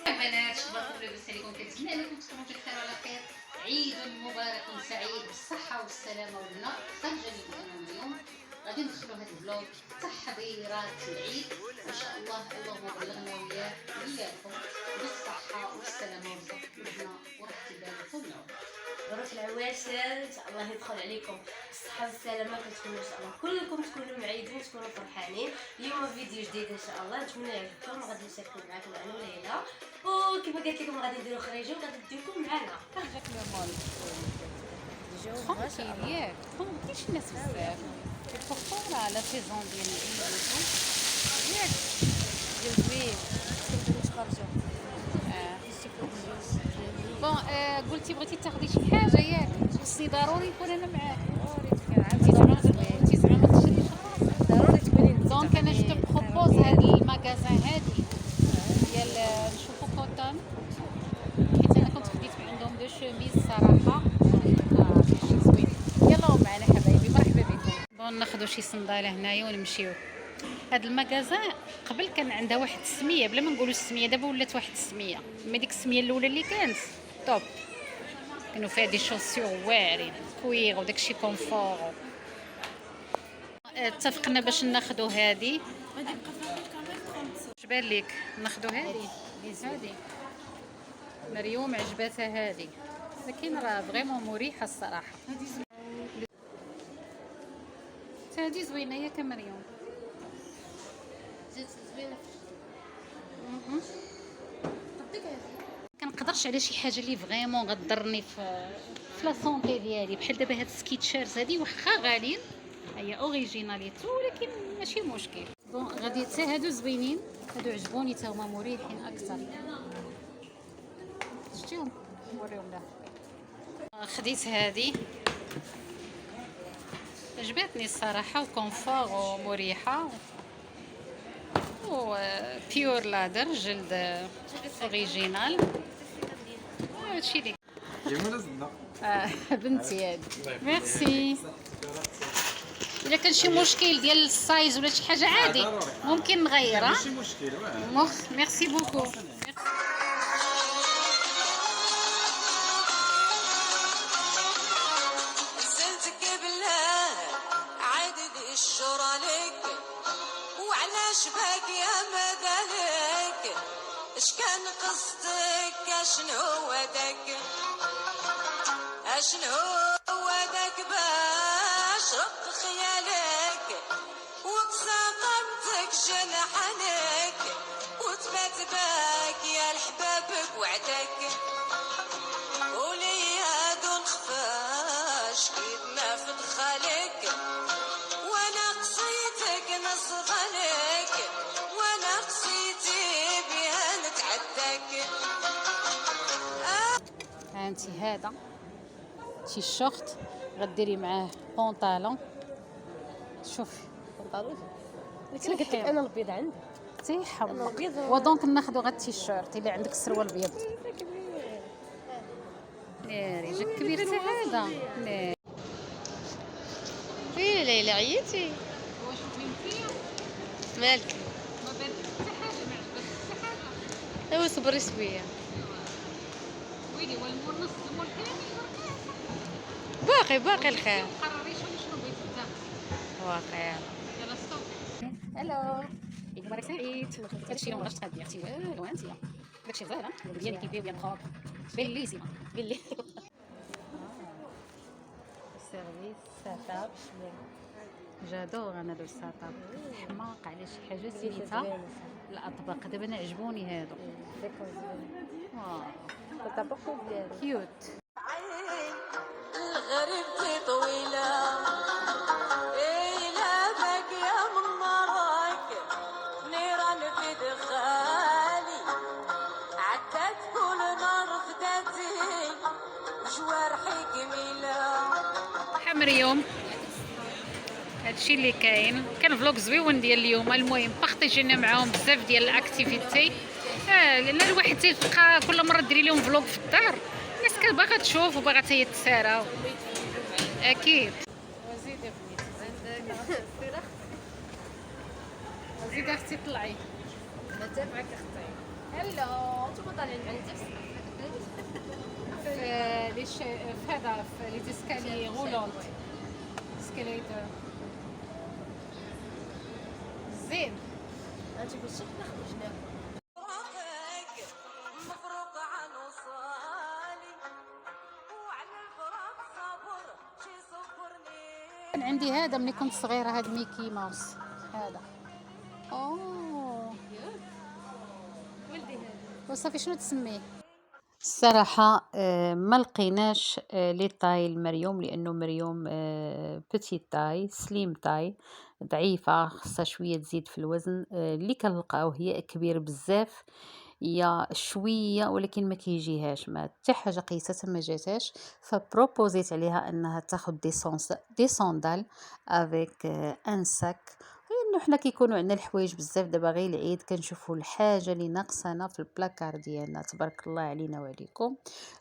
بنات شباب لاباس عليكم؟ كنتمنى انكم تكونوا بخير وعلى خير. عيد مبارك سعيد بالصحه والسلامه ولنا خارجه من اليوم غادي ندخلوا هذا الفلوق تحضيرات العيد ان شاء الله. اللهم بلغنا وياه وياكم بالصحه والسلامه ورزقنا وراحه البال والنعم. مبروك العواشر، ان شاء الله يدخل عليكم بالصحه والسلامه. كنتمنى ان شاء الله كلكم تكونوا معيدين، تكونوا فرحانين. اليوم فيديو جديد ان شاء الله، نتمنى يعجبكم. غادي نشاركوا معكم انا وليلى، وكما قلت لكم غادي نديروا خريجه وغادي نديكم معنا. جاك لو مول ترونكيل ياك مكاينش الناس بزاف بورتون لا سيزون ديال العيد ياك زوين كنتو نخرجوا بون. قلتي بغيتي تاخدي شي حاجه ياك؟ خصني ضروري نكون انا معاك. انت زعما تشري شي ضروري تكوني انت. دونك انا جو تو بروبوز هاد المغازان هادي ديال نشوفو كوتون، حيت انا كنت خديت عندهم دو شوميز صراحه شي زوين. يلا معنا حبايبي، مرحبا بكم. بون ناخدو شي صنداله هنايا ونمشيو. هاد المغازان قبل كان عندها واحد السميه، بلا ما نقولوا السميه دابا ولات واحد السميه، مي ديك السميه الاولى اللي كانت توب كانوا فيها دي شوسيور واعرين كوير وداكشي كونفور. اتفقنا باش ناخدو هادي. اش بان ليك ناخدو هادي؟ هادي مريوم عجباتها هادي، لكن راه فريمون مريحه الصراحه. هادي زوينه ياك مريوم؟ زوينه. كنقدرش على شي حاجه اللي فريمون غضرني في لا سونطي ديالي، بحال دابا هاد السكيتشيرز هادي واخا غاليين هي اوريجيناليتو ولكن ماشي مشكل. بون غادي حتى هادو زوينين، هادو عجبوني حتى هما مريحين اكثر. شفتيهم؟ نوريهم لها. خديت هادي عجبتني الصراحه وكونفور ومريحه و بيور لادر جلد اوريجينال. هادشي اللي بنتي هادي. ميرسي. الا كان شي مشكل ديال السايز ولا شي حاجه عادي ممكن نغيرها. ماشي مشكل. ميرسي بوكو. زلتك بالله عادد الشرى لك وعلاش باقي يا مدالك؟ اش كان قصدك؟ اشنو ودك؟ اشنو ودك باش رق خيالك وتساقمتك جنحنك وتبات باقي لحبابك وعدك؟ ولي هادو نخفاش كيدنا في دخلك وانا قصيتك نصغلك وانا قصيتي بها نتعدك. هانتي هذا تي شورت غديري معاه بونطالون. شوفي بنطلون. قلت لك انا البيض عندي تيحمر الابيض ودونك ناخذ غير التيشيرت الا عندك السروال الابيض. ناري جاك كبير حتى هذا. ناري وي ليلى عييتي؟ واش فهمتي؟ مالك؟ ما بان حتى حاجه، ما عجبتك حتى حاجه. ايوا صبري شويه. ويلي والمول نص المول كامل باقي الخير. قرري شنو بغيتي انت. واقع. يلا ستوب. هلو عيد مبارك سعيد. هادشي اللي مبغاش تخبي اختي والو انت داكشي زاهر ديالي كيبيو ديال الخوف بليسيما بلي. سيرفيس ساتاب جادور انا لو ساتاب حماق على شي حاجه سميتها الاطباق. دابا انا عجبوني هادو الطبق ديالو كيوت. الغريب طويلة إلى باقية من نارك نيران في دخالي عدت كل نار فداتي جوارحي جميلة. مريم هادشي اللي كاين. كان فلوق زويون ديال اليوم. المهم بارطيجينا معاهم بزاف ديال الاكتيفيتي لان الواحد تيبقى كل مره ديري لهم فلوق في الدار الناس كتبغى تشوف وباغا حتى هي تسارى اكيد. وزيد يا بنيتي زيد اختي طلعي نتابعك اختي. هلو انتم طالعين عندي في هذا في لي ديسكالي غولونت اسكاليتر زين. انتم باش ناخذ ناكل. فراقك مبروك عن وصالي وعلى الفراق صبر شي صبرني. كان عندي هذا ملي كنت صغيره، هذا ميكي ماوس هذا. اوه ولدي هذا وصافي شنو تسميه؟ الصراحة ما لقيناش لي طاي مريوم، لأنه مريوم بتي تاي سليم تاي ضعيفة، خاصها شوية تزيد في الوزن. اللي كنلقاوه هي كبير بزاف يا شوية، ولكن ما كيجيهاش ما حتى حاجة قيساتها ما جاتهاش. فبروبوزيت عليها انها تاخد دي صوندال افيك ان ساك، لانه حنا كيكونوا عندنا الحوايج بزاف دابا غير العيد كنشوفوا الحاجه اللي ناقصانا في البلاكار ديالنا. تبارك الله علينا وعليكم.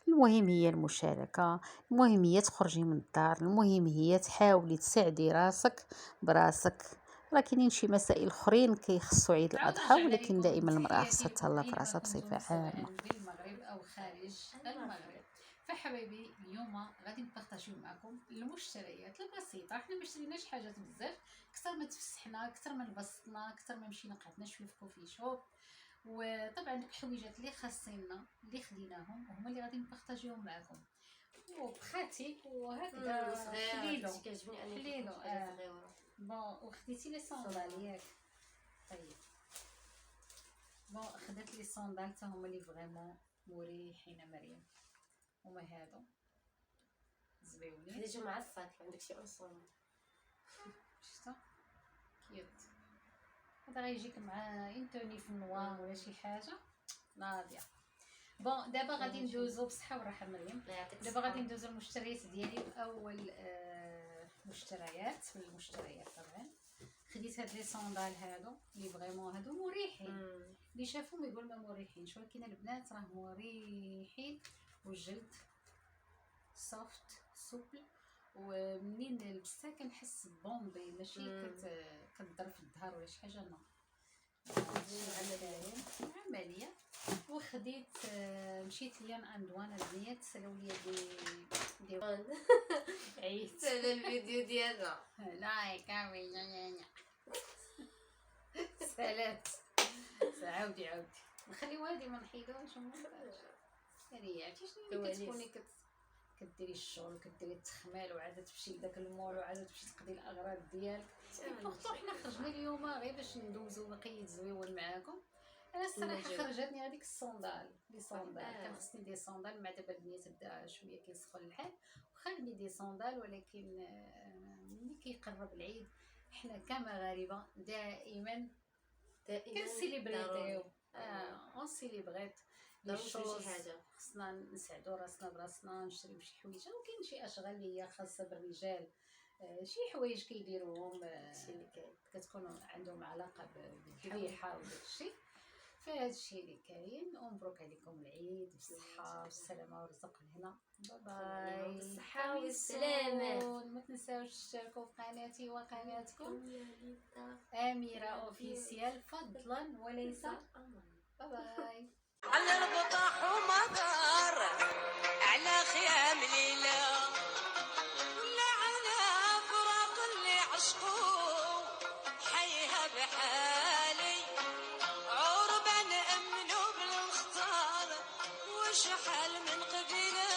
المهم هي المشاركه، المهم هي تخرجي من الدار، المهم هي تحاولي تساعدي راسك براسك. راه كاينين شي مسائل اخرين كيخصوا عيد الاضحى، ولكن دائما المراه خصها تهلا في راسها بصفه عامه. بالمغرب او خارج المغرب. فحبايبي اليوم غادي نبارطاجيو معكم المشتريات البسيطه. حنا ما اشتريناش حاجات بزاف، كثر ما تفسحنا كثر ما انبسطنا كثر ما مشينا قعدنا شويه في كوفي شوب. وطبعا ديك الحويجات اللي خاصيننا اللي خديناهم هما اللي غادي نبارطاجيوهم معكم وبخاتيك وهكذا. صغيره حليلو كتعجبني انا حليلو صغيره. بون وخديتي لي صوندال ياك؟ طيب بون خدات لي صوندال حتى هما اللي فريمون مريحين مريم. هما هادو زويونين. خديتو مع الصاك عندك شي اونصون. شتا كيوت. هذا غيجيك مع انتوني في النوار ولا شي حاجه ناضيه. بون دابا غادي ندوزو بصحه وراحه مريم. دابا غادي ندوزو المشتريات ديالي. اول مشتريات في المشتريات طبعا خديت هاد لي صوندال هادو اللي فريمون هادو مريحين. اللي شافوهم يقول ما مريحينش، ولكن البنات راه مريحين والجلد سوفت سوبل. ومنين لبستها كنحس بومبي ماشي كتضر في الظهر ولا شي حاجه. نو عمليه. وخديت مشيت ليان اندوان البنات سلاو ليا دي عييت هذا الفيديو ديالنا لايك سالات. عاودي نخليو هادي ما نحيدوهاش يعني عرفتي شنو اللي كتكوني كديري الشغل وكديري التخمال وعاد تمشي لداك المول وعاد تمشي تقضي الاغراض ديالك. بورتو حنا خرجنا اليوم غير باش ندوزو نقيد زويون معاكم. انا الصراحه خرجتني هذيك الصوندال لي صوندال كان خصني دي صوندال مع دابا البنات بدا شويه كيسخن الحال وخلني دي صوندال. ولكن ملي كيقرب العيد حنا كمغاربه دائما كنسيليبريتيو اون سيليبريت لي شوز. خصنا نسعدو راسنا براسنا نشريو شي حويجه. وكاين شي اشغال اللي هي خاصه بالرجال، شي حوايج كيديروهم شي اللي كتكون عندهم علاقه بالذبيحه وداكشي. فهاد الشيء اللي كاين. ومبروك عليكم العيد بالصحه والسلامه والرزق والهنا. باي بالصحه والسلامه. ما تنساوش تشتركوا في قناتي وقناتكم أميرة اوفيسيال فضلا وليس باي. على البطاح ومدار على خيام ليلة ولا على فراق اللي عشقوا حيها بحالي عربا أمنوا بالمختار وشحال من قبيلة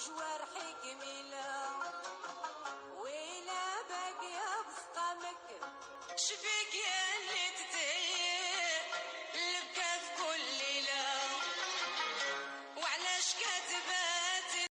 جوارحي جميلة ويلا باقية بسقامك شفي